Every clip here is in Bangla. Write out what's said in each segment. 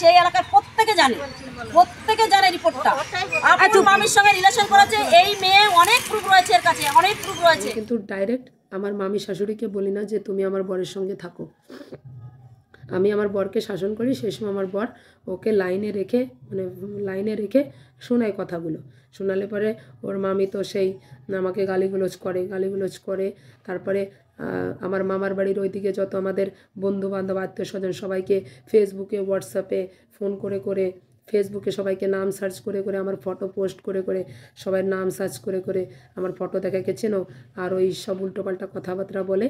সেই এলাকার প্রত্যেকে জানে রিপোর্টটা। আপনার মামির সঙ্গে রিলেশন করেছে, এই মেয়ে অনেক প্রুফ রয়েছে এর কাছে, অনেক প্রুফ রয়েছে। কিন্তু ডাইরেক্ট আমার মামি শাশুড়িকে বলি না যে তুমি আমার বরের সঙ্গে থাকো, আমি আমার বরকে শাসন করি। সেই সময় আমার বর ওকে লাইনে রেখে শোনায় কথাগুলো। শোনালে পরে ওর মামি তো সেই আমাকে গালিগুলোজ করে। তারপরে আমার মামার বাড়ির ওইদিকে যত আমাদের বন্ধু বান্ধব আত্মীয় স্বজন সবাইকে ফেসবুকে হোয়াটসঅ্যাপে ফোন করে ফেসবুকে সবাইকে নাম সার্চ করে আমার ফটো পোস্ট করে সবাই নাম সার্চ করে আমার ফটো দেখাকে চেনো। আর ওই সব উল্টোপাল্টা কথাবার্তা বলে,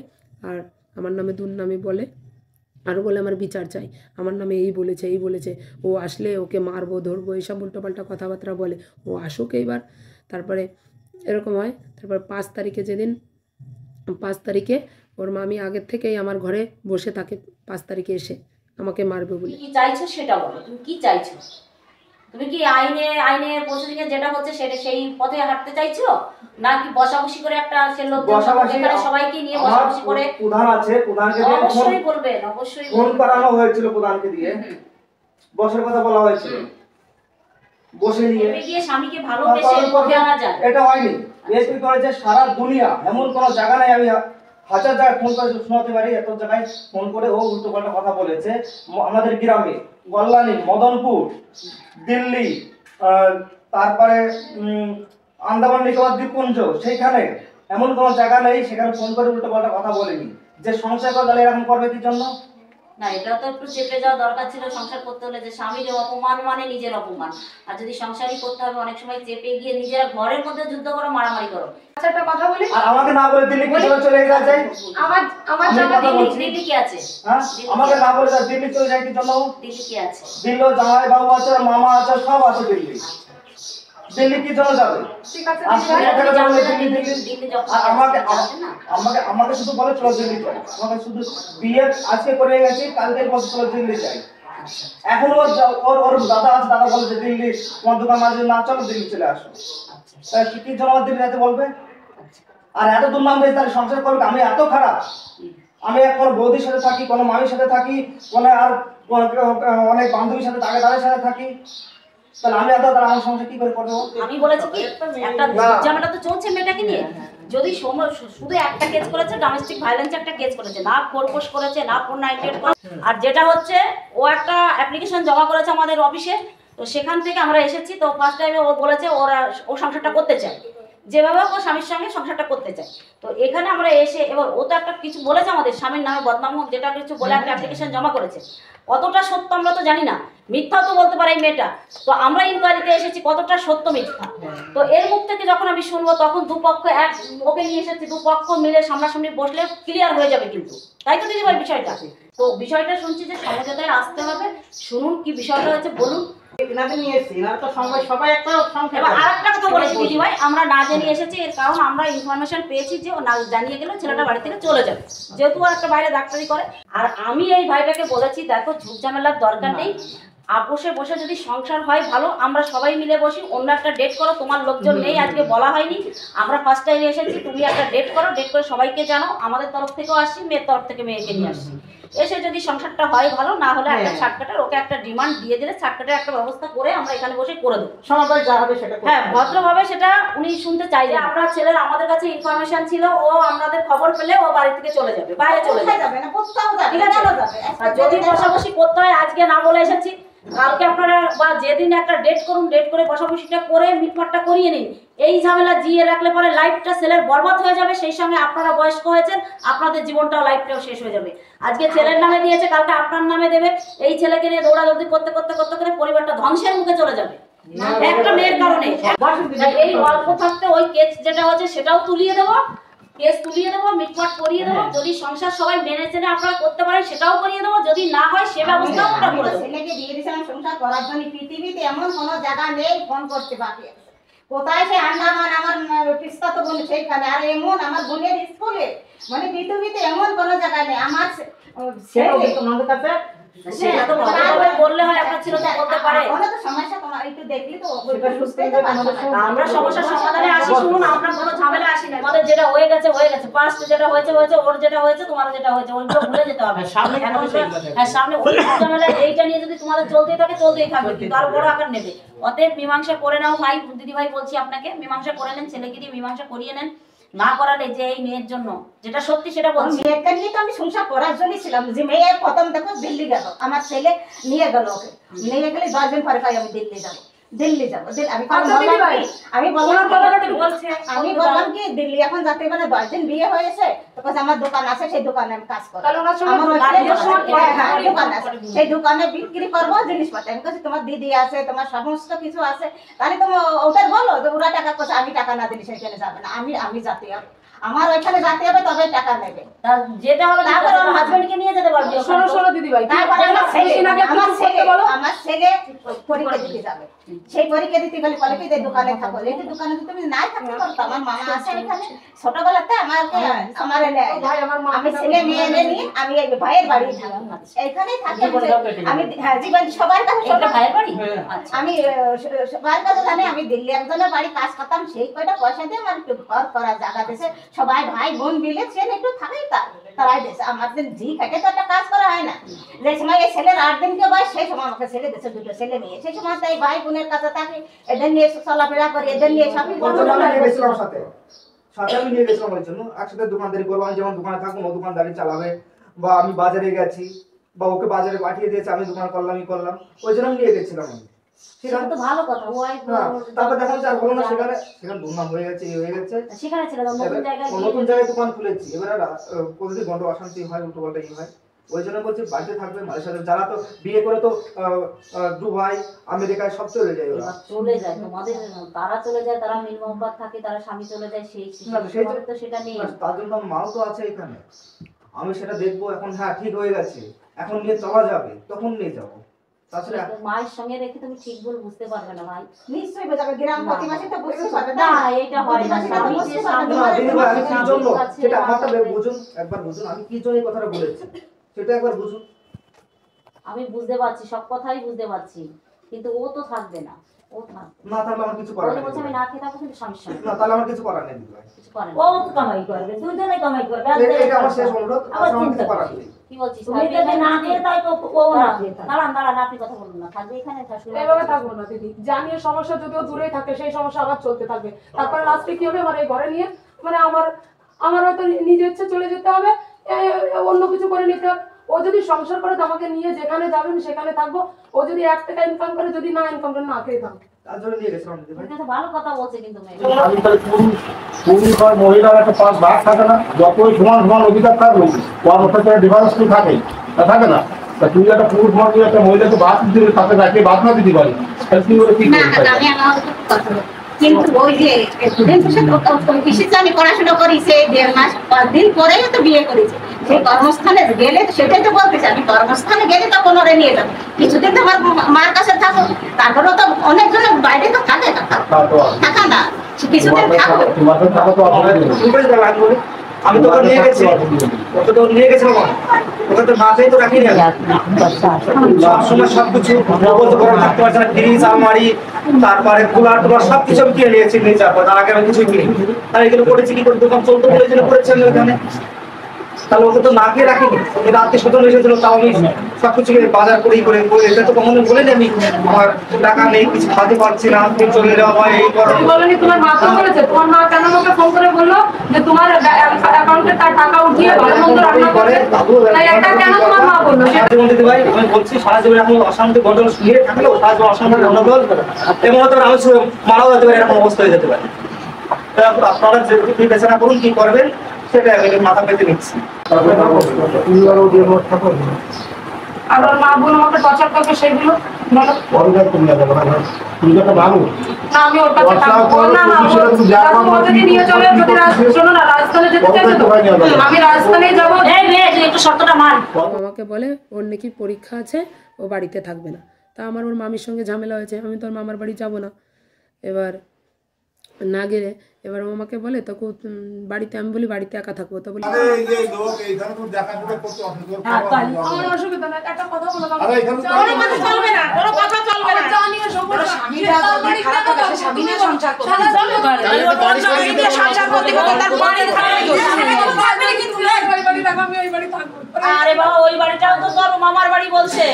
আর আমার নামে দুর্নামি বলে, আরও বলে আমার বিচার চাই, আমার নামে এই বলেছে, ও আসলে ওকে মারবো ধরবো, এইসব উল্টোপাল্টা কথাবার্তা বলে। ও আসুক এইবার। তারপরে এরকম হয়। তারপর 5 তারিখে ওর মামি আগের থেকেই আমার ঘরে বসে থাকে, 5 তারিখে এসে আমাকে মারবে বলে। কি চাইছো সেটা বলো, তুমি কি চাইছো? তুমি কি আইনে প্রসিডিংয়ে যেটা হচ্ছে সেটা সেই পথে হাঁটতে চাইছো, নাকি বসাবসি করে একটা সে লোক এখানে সবাইকে নিয়ে বসাবসি করে? প্রধান আছে, প্রধানকে দিয়ে অবশ্যই বলবেন, অবশ্যই ফোন করানো হয়েছিল, প্রধানকে দিয়ে বসার কথা বলা হয়েছিল, বসে নিয়ে গিয়ে স্বামীকে ভালোবেসে পথে আনা যায়, এটা হয়নি। এসপি করেছে সারা দুনিয়া, এমন কোন জায়গা নাই আমি 1000 জায়গায় ফোন করে শোনাতে পারি, এত জায়গায় ফোন করে ও উল্টোপাল্টা কথা বলেছে। আমাদের গ্রামে কল্যাণী, মদনপুর, দিল্লি, তারপরে আন্দামান নিকোবর দ্বীপপুঞ্জ, সেইখানে এমন কোন জায়গা নেই সেখানে ফোন করে উল্টোপাল্টা কথা বলেনি। যে সংসার করে তাহলে এরকম করবে কি জন্য? না, এটা তো একটু চেপে যাওয়া দরকার ছিল। সংসার করতে হলে যে স্বামীর অপমান মানে নিজের অপমান, আর যদি সংসারই করতে হবে অনেক সময় চেপে গিয়ে নিজেরা ঘরের মধ্যে যুদ্ধ করো, মারামারি করো। আচ্ছা, একটা কথা বলি, আর আমাকে না বলে দিল্লি কি চলে গেছে? আমার জামা দিল্লি কি আছে? হ্যাঁ, আমাকে না বলে দিল্লি চলে যায় কি জন্য? দিল্লি কি আছে? দিল্লি জামাই বাবু আছে, মামা আছে, সব আছে দিল্লি। দিল্লি কি জন্য যাবে? ঠিক আছে, আমাকে শুধু বলে চলো দিল্লি যাই, আমাকে শুধু বিয়ে আজকে করে গেছি, কালকে বলছে চলো দিল্লি যাই। এখন ওর দাদা আছে, দাদা বলে যে দিল্লি তোমার দোকান মাঝে না, চলো দিল্লি চলে আসো। কি জন্য দিল্লি যেতে বলবে? আর এত দুর্নাম দিয়ে তাহলে সংসার করবে? আমি এত খারাপ? আমি এখন বৌদির সাথে থাকি, কোনো মামির সাথে থাকি, কোনো আর অনেক বান্ধবীর সাথে তাদের সাথে থাকি, তাহলে আমি এত তার আমার সংসার কি করে করবো? আমি বলেছি কি একটা জামাটা তো চলছে মেয়েটাকে নিয়ে, যদি শুধু একটা কেস করেছে, ডোমেস্টিক ভায়োলেন্স একটা কেস করেছে, না ফোরপোষ করেছে, না 498 করেছে। আর যেটা হচ্ছে ও একটা অ্যাপ্লিকেশন জমা করেছে আমাদের অফিসে, তো সেখান থেকে আমরা এসেছি। তো ফার্স্ট টাইমে ও বলেছে ও সংসারটা করতে চায়, যেভাবে ও স্বামীর সঙ্গে সংসারটা করতে চায়। তো এখানে আমরা এসে এবার ও তো একটা কিছু বলেছে আমাদের স্বামীর নামে বদনাম হোক, যেটা কিছু বলে একটা অ্যাপ্লিকেশন জমা করেছে। কতটা সত্য আমরা তো জানি না, মিথ্যাও তো বলতে পারে এই মেয়েটা। তো আমরা ইনকোয়ারিতে এসেছি কতটা সত্য মিথ্যা। তো এর মুখ থেকে যখন আমি শুনবো, তখন দুপক্ষ ওকে নিয়ে এসেছি, দুপক্ষ মিলে সামনাসামনি বসলে ক্লিয়ার হয়ে যাবে। কিন্তু তাই তো দিদিভাই বিষয়টা, তো বিষয়টা শুনছি যে সমঝোতায় আসতে হবে। শুনুন কি বিষয়টা হয়েছে, বলুন। আরেকটা কথা বলেছি দিদিভাই, আমরা না জানিয়ে এসেছি, এর কারণ আমরা ইনফরমেশন পেয়েছি যে ও না জানিয়ে গেলে ছেলেটা বাড়ি থেকে চলে যাবে, যেহেতু আর একটা বাইরে ডাক্তারি করে। আর আমি এই ভাইটাকে বলেছি, দেখো ঝুট ঝামেলার দরকার নেই, আপোষে বসে যদি সংসার হয় ভালো, আমরা সবাই মিলে বসি, অন্য একটা ডেট করো, তোমার লোকজন নেই আজকে বলা হয়নি, আমরা ফার্স্ট টাইম এসেছি, তুমি একটা ডেট করো, ডেট করে সবাইকে জানাও, আমাদের তরফ থেকেও আসছি, মেয়ের তরফ থেকে মেয়েকে নিয়ে আসছি, এসে যদি সংসারটা হয় ভালো, না হলে একটা ছাটকাটার ওকে একটা ডিমান্ড দিয়ে দিলে ছাটকাটার একটা ব্যবস্থা করে আমরা এখানে বসে করে দেবো। হ্যাঁ, ভদ্রভাবে সেটা উনি শুনতে চাইলে। আপনার ছেলের আমাদের কাছে ইনফরমেশন ছিল, ও আমাদের খবর পেলে ও বাড়ি থেকে চলে যাবে, বাইরে চলে যাবে, ঠিক আছে? আর যদি বসাবসি করতে হয়, আজকে না বলে এসেছি, কালকে আপনারা বা যেদিন একটা ডেট করুন, ডেট করে বসাবসিটা করে মিটমাটটা করিয়ে নিন। এই ঝামেলা জিয়ে রাখলে পরে লাইফটা ছেলের বরবাদ হয়ে যাবে, সেই সঙ্গে আপনারা বয়স্ক হয়েছেন, আপনাদের জীবনটাও লাইফটাও শেষ হয়ে যাবে। আজকে ছেলের নামে দিয়েছে, কালকে আপনার নামে দেবে, এই ছেলেকে নিয়ে দৌড়াদৌড়ি করতে করতে করতে করে পরিবারটা ধ্বংসের মুখে চলে যাবে একটা মেয়ের কারণে। এই অল্প থাকতে ওই কেস যেটা হচ্ছে সেটাও তুলিয়ে দেবো, কেস তুলিয়ে দেবো, মিটমাট করিয়ে দেবো। যদি সংসার সবাই মেনে চেনে আপনারা করতে পারেন সেটাও করিয়ে দেবো, যদি না হয় সে ব্যবস্থাও আমরা করে দেবো। ছেলেকে দিয়ে দিয়েছিলাম সংসার করার জন্য, পৃথিবীতে এমন কোনো জায়গা নেই ফোন করতে পারবে। কোথায় সে আন্দামান আমার পিস্তা তো বোন সেইখানে, আর এমন আমার বোনের স্কুলে, মানে পৃথিবীতে এমন কোনো জায়গা নেই। আমার তোমাদের কাছে সেটা তো ভালোভাবে বললে হয়, আপনার ছেলে তো বলতে পারে। ওটা তো সমস্যা, তোমার একটু দেখলি তো বুঝতেই তো পারছো না। আমরা সমস্যার সমাধানে আসি, শুনুন, আমরা কোনো ঝামেলা আসি না। আমাদের যেটা হয়ে গেছে হয়ে গেছে, পাস্ট যেটা হয়েছে হয়েছে, ওর যেটা হয়েছে তোমার যেটা হয়েছে, ওইগুলো ভুলে যেতে হবে। সামনে এখন কোনো সেগুলো দেখো। হ্যাঁ, সামনে ওই ঝামেলা এইটা নিয়ে যদি তোমাদের চলতেই থাকে চলতেই থাকবে, কিন্তু আরো বড় আকার নেবে। অতএব মীমাংসা করে নাও ভাই, দিদি ভাই বলছি আপনাকে, মীমাংসা করে নেন, ছেলেকে দিয়ে মীমাংসা করিয়ে নেন। না করালে যে এই মেয়ের জন্য যেটা সত্যি সেটা ওর বলছি। মেয়েকে নিয়ে তো আমি সংসার করার জন্যই ছিলাম, যে মেয়ে প্রথম দেখো দিল্লি গেল, আমার ছেলে নিয়ে গেল ওকে, নিয়ে গেলে 10 দিন পরে পাই আমি দিল্লি যাবো, দিল্লি যাবো। আমি আচ্ছা দিদি ভাই, আমি ওনার বললাম কথাটা একটু বলছে। আমি বললাম কি দিল্লি এখন যাতে মানে 10 দিন বিয়ে হয়েছে, তো কাছে আমার দোকান আছে, সেই দোকানে আমি কাজ করব। তাহলে ওনার সঙ্গে আমার দোকান ওই আছে, হ্যাঁ, দোকান আছে, সেই দোকানে বিক্রি করবো জিনিসপত্র। আমি কাছে তোমার দিদি আছে, তোমার সমস্ত কিছু আছে, তাহলে তুমি ওদের বলো যে ওরা টাকা কোথায়, আমি টাকা না দিলে সেখানে যাবে না, আমি যাতে হবে, আমার ওইখানে যাতে হবে, তবে টাকা নেবে। তা যেটা হবে তারপর ওর হাজবেন্ডকে নিয়ে যেতে পারবি ওখানে। শোনো শোনো দিদি ভাই, তারপরে আমার ছেলে বলো। আমার ছেলে পরীক্ষা দিতে যাবে, সেই পরীক্ষা দিতে গেলে বলে কি যে দোকানে থাকো, এই যে দোকানে যদি তুমি নাই থাকতে পারো, তো আমার মামা আছে এখানে, ছোটবেলাতে আমাকে আমার ভাই আমার মা আমি ছেলে মেয়ে এনে নিয়ে আমি এই ভাইয়ের বাড়ি থাকি, এইখানেই থাকি আমি। হ্যাঁ জীবন সবার কাছে এটা ভাইয়ের বাড়ি? আচ্ছা। আমি সবার কাছে জানি, আমি দিল্লি একজনের বাড়ি কাজ করতাম, সেই কয়টা পয়সা দিয়ে আমার একটু ঘর করার জায়গা দিয়েছে, সবাই ভাই বোন মিলে সে একটু থাকাই তারাই দিয়েছে। আমার দিন জি খেটে তো একটা কাজ করা হয় না, যে সময় এই ছেলের 8 দিন কে বয়স, সেই সময় আমাকে ছেলে দিয়েছে, দুটো ছেলে মেয়ে, সেই সময় তাই ভাই বোনের কাছে থাকি, এদের নিয়ে চলাফেরা করি, এদের নিয়ে সবই ওর জন্য আমি নিয়ে গেছিলাম সাথে সাথে আমি নিয়ে গেছিলাম ওর জন্য, একসাথে দোকানদারি করবো। আমি যেমন দোকানে থাকবো ও দোকানদারি চালাবে, বা আমি বাজারে গেছি বা ওকে বাজারে পাঠিয়ে দিয়েছে, আমি দোকান করলামই করলাম, ওই জন্য আমি নিয়ে গেছিলাম আমি। সেটা তো ভালো কথা। ওই হ্যাঁ, তারপর দেখা যাচ্ছে আর হলো না, সেখানে দুর্নাম হয়ে গেছে, এই হয়ে গেছে। সেখানে ছিল না, নতুন জায়গায় এবার নতুন জায়গায় দোকান খুলেছি, এবার প্রতিদিন গন্ড অশান্তি হয়, উল্টো পাল্টা ই হয়। ওই জন্য বলছি বাড়িতে থাকবে মাঝে সাথে, যারা তো বিয়ে করে তো দুবাই আমেরিকায় সব চলে যায় ওরা। এবার চলে যায় তোমাদের, তারা চলে যায়, তারা মিল মোহাম্মত থাকে, তারা স্বামী চলে যায়, সেই না, সেই তোমাদের তো সেটা নেই। তার জন্য আমার মাও তো আছে এখানে, আমি সেটা দেখবো। এখন হ্যাঁ ঠিক হয়ে গেছে, এখন নিয়ে চলা যাবে, তখন নিয়ে যাবো। তাছাড়া তো মায়ের সঙ্গে রেখে তুমি ঠিক ভুল বুঝতে পারবে না ভাই। নিশ্চয়ই বোঝাবে, গ্রাম প্রতিবাসী তো বুঝতে পারবে না, না, এটা হয় না। প্রতিবাসী তো স্বামী যে বুঝতে পারবে স্বামী না। দিদিভাই, আমি কি জন্য আছে, সেটা আমারটা আছে। বুঝুন, একবার বুঝুন আমি কি জন্য এই কথাটা বলেছি, সেটা একবার বুঝুন। আমি বুঝতে পারছি, সব কথাই বুঝতে পারছি, কিন্তু ও তো থাকবে না, ও থাকবে না তাহলে আমার কিছু করার বলে নেই বলছে আমি দিদিভাই। না খেয়ে থাকবো, কিন্তু স্বামীর সঙ্গে না তাহলে আমার কিছু করার নেই দিদিভাই। কিছু করে না। ও তো কামাই করবে, দুজনে কামাই করবে। আর এটা আমার শেষ অনুরোধ, আবার আমার চিন্তা কিছু করার নেই। কি বলছিস? তুমি যদি না দিয়ে তাই তো ও না দিয়ে তাই। দাঁড়ান দাঁড়ান, আপনি কথা বলুন না, থাকবে এখানে শাশুড়ি মা। এইভাবে থাকবো না দিদি, জানিয়ে সমস্যা যদিও দূরেই থাকে, সেই সমস্যা আবার চলতে থাকবে। তারপরে লাস্টে কি হবে, মানে এই ঘরে নিয়ে মানে আমার হয়তো নিজে ইচ্ছে চলে যেতে হবে, অন্য কিছু করে নিতে হবে। ও যদি সংসার করে তো আমাকে নিয়ে যেখানে যাবেন সেখানে থাকবো, ও যদি 1 টাকা ইনকাম করে, যদি না ইনকাম করে না খেয়ে থাকবো। তার জন্য নিয়ে গেছিলাম দিদিভাই। এটা তো ভালো কথা বলছে কিন্তু মেয়ে। আমি তাহলে পুরুষ আর মহিলার একটা পাঁচ ভাগ থাকে না, যতই সমান সমান অধিকার থাকবে কর্মক্ষেত্রে ডিফারেন্স কি থাকে থাকে না। তা তুই একটা পুরুষ মানুষ একটা মহিলাকে বাদ দিতে তাকে রাখে বাদ না দিতে পারি, তাহলে তুই ওরা কি না করতে আমি আমার কথা বলি। কিন্তু ওই যে কৃষিতে আমি পড়াশোনা করেছি 1.5 মাস, 5 দিন পরেই তো বিয়ে করেছি। সেই কর্মস্থানে গেলে তো সেটাই তো বলতেছি, আমি কর্মস্থানে গেলে তখন ওরা নিয়ে যাবো, কিছুদিন তো আমার মার কাছে থাকো, তারপরেও তো অনেকজন বাইরে তো থাকে, থাকা না কিছুদিন থাকো। তোমাকে থাকা তো আপনার দিদিভাই, দাঁড়া, আমি বলি, আমি তো ওকে নিয়ে গেছি, ওকে তো নিয়ে গেছিলাম আমি। ওকে তো না খেয়ে তো রাখিনি আমি। সবসময় সবকিছু ব্যবস্থা করে থাকতে পারছে না, ফ্রিজ আলমারি তারপরে কুলার টুলার সবকিছু আমি কিনে নিয়েছি নিয়ে যাবো, তার আগে আমি কিছুই কিনি। আর এগুলো করেছি কি করে, দোকান চলতে বলে জন্য করেছি আমি ওখানে। তাহলে ওকে তো না খেয়ে রাখিনি, এটা আত্মীয় স্বজন এসেছিল, তাও আমি সবকিছু বাজার করেই করে এটা তো কখনো বলেনি আমি আমার টাকা নেই, কিছু খাতে পারছি না, তুমি চলে যাওয়া হয় এই করো। তুমি বলনি তোমার মা ফোন করেছে? তোমার মা কেন আমাকে ফোন করে বললো যে তোমার অ্যাকাউন্টে তার টাকা উঠিয়ে ভালো মন্দ রান্না করবে? তাই এটা কেন তোমার মা বললো? দিদিভাই আমি বলছি সারা জীবন এখন অশান্তি গন্ডগোল শুয়ে থাকলেও সারা জীবন অশান্তি গন্ডগোল এবং আমি মারাও যেতে পারি, এরকম অবস্থা হয়ে যেতে পারে। আপনারা যে বিবেচনা করুন কি করবেন, সেটা আমি মাথা পেতে নিচ্ছি। তুই আরও যে ব্যবস্থা করবি আর ওর মা বোন আমাকে টর্চার করবে, সেগুলো বলো। পরিবার তুমি না যাবো না, তুই একটা ভালো না আমি ওর কাছে থাকবো না। যদি নিয়ে চলে, যদি শোনো না, রাজস্থানে যেতে চাইছো তো? আমি রাজস্থানে যাবো। এই মেয়ে, তুই একটু শর্তটা মান। ও আমাকে বলে ওর নাকি পরীক্ষা আছে, ও বাড়িতে থাকবে না। তা আমার ওর মামির সঙ্গে ঝামেলা হয়েছে, আমি তো ওর মামার বাড়ি যাব না। এবার না গেলে এবার ও আমাকে বলে তখন বাড়িতে, আমি বলি বাড়িতে একা থাকবো, তা বলি আরে এই যে লোক এইখানে তো দেখাশোনা করতে অসুবিধা আমার অসুবিধা নাই, একটা কথা বলো বাবা। আরে এখানে তো আমার কথা চলবে না, কোনো কথা চলবে না। জানি না সমস্যা। স্বামীটা যদি খারাপ থাকে সে স্বামী নিয়ে সংসার করতে পারে। স্বামী নিয়ে সংসার করতে গেলে তার বাড়ি থাকবে কিন্তু ওই বাড়ি থাকবে, আমি ওই বাড়ি থাকবো। আরে বাবা ওই বাড়িটাও তো তোর মামার বাড়ি বলছে।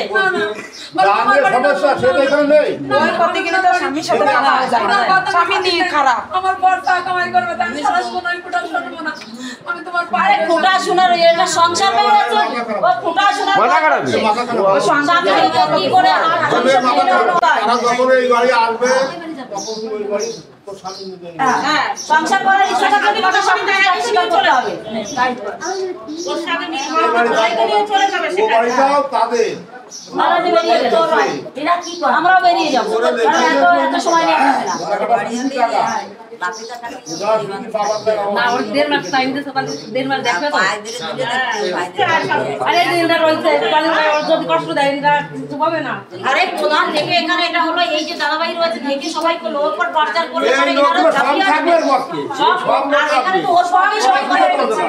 জানলে সমস্যা সেটা এখানে নেই। ওই করতে গেলে তো স্বামীর সাথে দেখা যায় না, স্বামী নিয়ে খারাপ। আমার বর টাকা কামাই করবে, তাই আমি সারা জীবন আমি কোটা শুনবো না। আমি তোমার আরে পায়ে ফুটা শোনার এটা সংসার হয়ে গেছে, ও ফুটা শোনার মাথা খারাপ ও সংসার কি করে আর সংসার মেনে হলো? তারা যখন এই বাড়ি আসবে তখন ওই বাড়ি তো স্বামী নিয়ে হ্যাঁ সংসার করার ইচ্ছাটা যদি কথা সামনে স্বীকার করতে হবে। ওর সাথে নিয়ে চলে যাবে ও বাড়িটাও তাদের। মারা যে বেরিয়ে গেল এরা কি করে আমরাও বেরিয়ে যাবো, কারণ এত সময় নেই না। না ওর 1.5 মাস টাইম দিয়ে সকাল 1.5 মাস দেখবে তো। আরে দিনটা রয়েছে কালিন ওর যদি কষ্ট দেয় দিনটা কিছু হবে না। আরে প্রধান থেকে এখানে এটা হলো এই যে দাদাভাই রয়েছে থেকে সবাইকে লোক পর টর্চার করে এই করে লোকগুলো এনারা সব চাপিয়ে থাকবে আসবে। বাকি। সব সব লোক আর এখানে থাকবে। তো ওর সবই সবাই করে দিচ্ছে।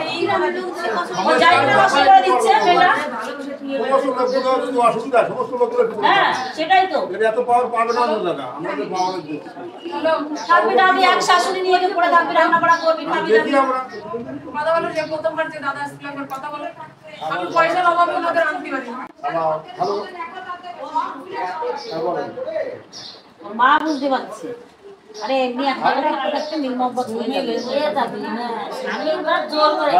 ও যাই না নষ্ট করে দিচ্ছে এটা। সমস্ত লোকগুলো তো অসুবিধা, সমস্ত লোকগুলো একটু হ্যাঁ সেটাই তো। এটা এত পাওয়ার পাবে না দাদা, আমাদের পাওয়ার দিচ্ছি। থাকবি না আমি এক শাশুড়ি নিয়ে গিয়ে পড়ে থাকবি রান্না বাড়া করবি খাবি দেখি দাবি। আমরা কথা বলে যে প্রথমবার যে দাদা আসছিল একবার কথা বলে আমি পয়সার অভাবে ওনাদের আনতে পারি না। হ্যালো মা বুঝতে পারছে। আরে এমনি একটা নির্মব্বত হয়ে গেছে যাবি না স্বামী এবার জোর করে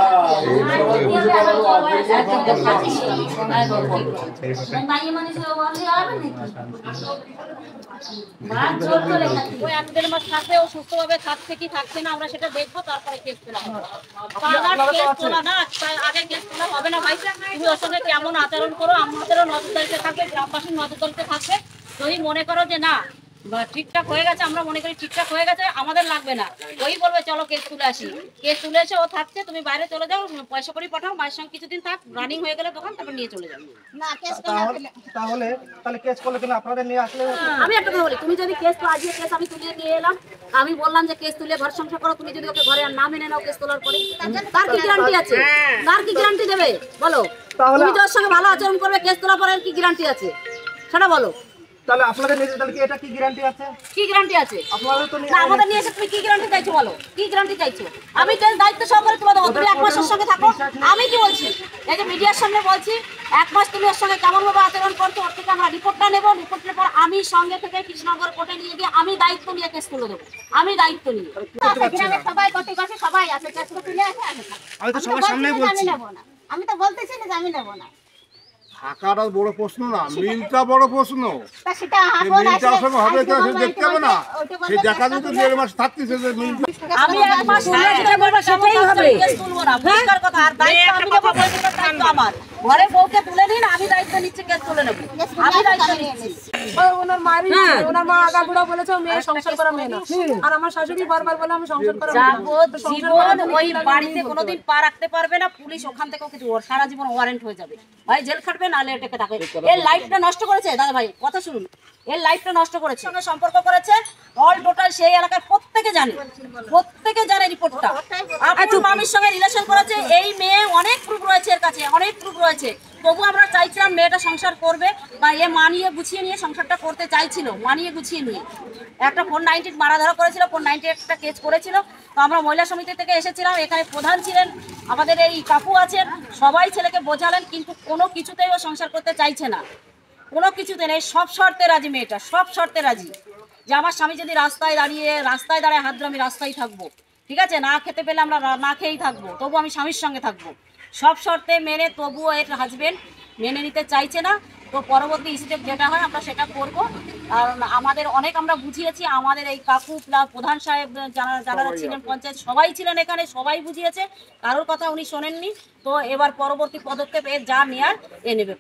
মাইয়ে মানুষ বললে হবে নাকি মা জোর করে ও 1-1.5 মাস থাকবে, ও সুস্থভাবে থাকছে কি থাকছে না আমরা সেটা দেখবো, তারপরে কেস তোলা হবে। কেস তোলা না আগে কেস তোলা হবে না ভাই। তুমি ওর সঙ্গে কেমন আচরণ করো আমাদেরও নজরদারিতে থাকবে, গ্রামবাসীর নজরদারিতে থাকবে। যদি মনে করো যে না বা ঠিকঠাক হয়ে গেছে, আমরা মনে করি ঠিকঠাক হয়ে গেছে, আমাদের লাগবে না, ওই বলবে চলো কেস তুলে আসি। কেস তুলে এসে ও থাকছে, তুমি বাইরে চলে যাও, পয়সা করে পাঠাও, মায়ের সঙ্গে কিছুদিন থাক, রানিং হয়ে গেলে দোকান, তারপর নিয়ে চলে যাবে। না কেস তাহলে কেস করলে কেন আপনাদের নিয়ে আসলে? আমি একটা কথা বলি, তুমি যদি কেস তো আজকে কেস আমি তুলে নিয়ে এলাম, আমি বললাম যে কেস তুলে ঘর সংসার করো, তুমি যদি ওকে ঘরে আর না মেনে নাও কেস তোলার পরে, তার কি গ্যারান্টি আছে? তার কি গ্যারান্টি দেবে বলো? তুমি তো ওর সঙ্গে ভালো আচরণ করবে, কেস তোলার পরে কি গ্যারান্টি আছে সেটা বলো। তাহলে আপনাদের নিজে তাহলে কি এটা কি গ্যারান্টি আছে? কি গ্যারান্টি আছে? আপনাদের তো না আমাদের নিয়ে এসে তুমি কি গ্যারান্টি চাইছো বলো? কি গ্যারান্টি চাইছো? আমি কেস দায়িত্ব সহকারে তুলে দেবো, তুমি 1 মাসের সঙ্গে থাকো। আমি কি বলছি, এই যে মিডিয়ার সামনে বলছি, 1 মাস তুমি ওর সঙ্গে কেমন ভাবে আচরণ করছো, ওর থেকে আমরা রিপোর্টটা নেবো, রিপোর্টের পর আমি সঙ্গে থেকে কৃষ্ণনগর কোর্টে নিয়ে গিয়ে আমি দায়িত্ব নিয়ে কেস তুলে দেবো, আমি দায়িত্ব নিয়ে। গ্রামের সবাই কটি পাশে সবাই আছে, কেসটা তুলে আছে আমি থাকবো। আমি তো সবার সামনেই বলছি। আমি তো বলতেছি না যে আমি নেবো না। টাকাটা বড় প্রশ্ন না, মিলটা বড় প্রশ্ন। তা সেটা সেই এখন মিলটার আসলে সঙ্গে হবে কিনা সে আজকে দেখতে হবে না। ওইটা বলবে, সেই দেখা দিতে 1.5 মাস থাকতেছে যে মিলটা। আমি 1 মাস তুলে যেটা বলবো সেটাই হবে, কেস তুলবো না, পরিষ্কার কথা। আর দায়িত্ব আমি নেবো, পরিষ্কার দায়িত্ব আমার। ঘরে বউকে তুলে নিন, আমি দায়িত্ব নিচ্ছি, কেস তুলে নেবো, আমি দায়িত্ব নিচ্ছি। ওনার মায়েরই ওনার মা আগাগোড়া বলেছে ও মেয়ে সংসার করা মেয়ে না, আর আমার শাশুড়ি বারবার বলে আমি সংসার করা মেয়ে না। যাবজ্জীবন ওই বাড়িতে কোনোদিন পা রাখতে পারবে না, পুলিশ ওখান থেকেও কিছু ওর সারা জীবন ওয়ারেন্ট হয়ে যাবে, ভাই জেল খাটবে নাহলে এটাকে থাকে। এর লাইফটা নষ্ট করেছে দাদা ভাই, কথা শুনুন, এর লাইফটা নষ্ট করেছে, সঙ্গে সম্পর্ক করেছে, অল টোটাল সেই এলাকার প্রত্যেকে জানে রিপোর্টটা। আপনার মামির সঙ্গে রিলেশন করেছে, এই মেয়ে অনেক প্রুফ রয়েছে এর কাছে, অনেক প্রুফ রয়েছে। তবু আমরা চাইছিলাম মেয়েটা সংসার করবে, বা এ মানিয়ে গুছিয়ে নিয়ে সংসারটা করতে চাইছিল, মানিয়ে গুছিয়ে নিয়ে। একটা 490 মারা ধরা করেছিল, 490 একটা কেস করেছিল। তো আমরা মহিলা সমিতি থেকে এসেছিলাম, এখানে প্রধান ছিলেন, আমাদের এই কাকু আছেন, সবাই ছেলেকে বোঝালেন, কিন্তু কোনো কিছুতেই ও সংসার করতে চাইছে না, কোনো কিছুতে নেই। সব শর্তে রাজি মেয়েটা, সব শর্তে রাজি, যে আমার স্বামী যদি রাস্তায় দাঁড়ায় হাত ধরে আমি রাস্তায় থাকবো, ঠিক আছে, না খেতে পেলে আমরা না খেয়েই থাকবো, তবু আমি স্বামীর সঙ্গে থাকবো, সব শর্তে মেনে। তবুও এর হাজবেন্ড মেনে নিতে চাইছে না। তো পরবর্তী স্টেপ যেটা হয় আমরা সেটা করব। আর আমাদের অনেক আমরা বুঝিয়েছি, আমাদের এই কাকু প্লাস প্রধান সাহেব যারা ছিলেন, পঞ্চায়েত সবাই ছিলেন এখানে, সবাই বুঝিয়েছে, কারোর কথা উনি শোনেননি। তো এবার পরবর্তী পদক্ষেপ এর যা নেয়ার এ নেবে।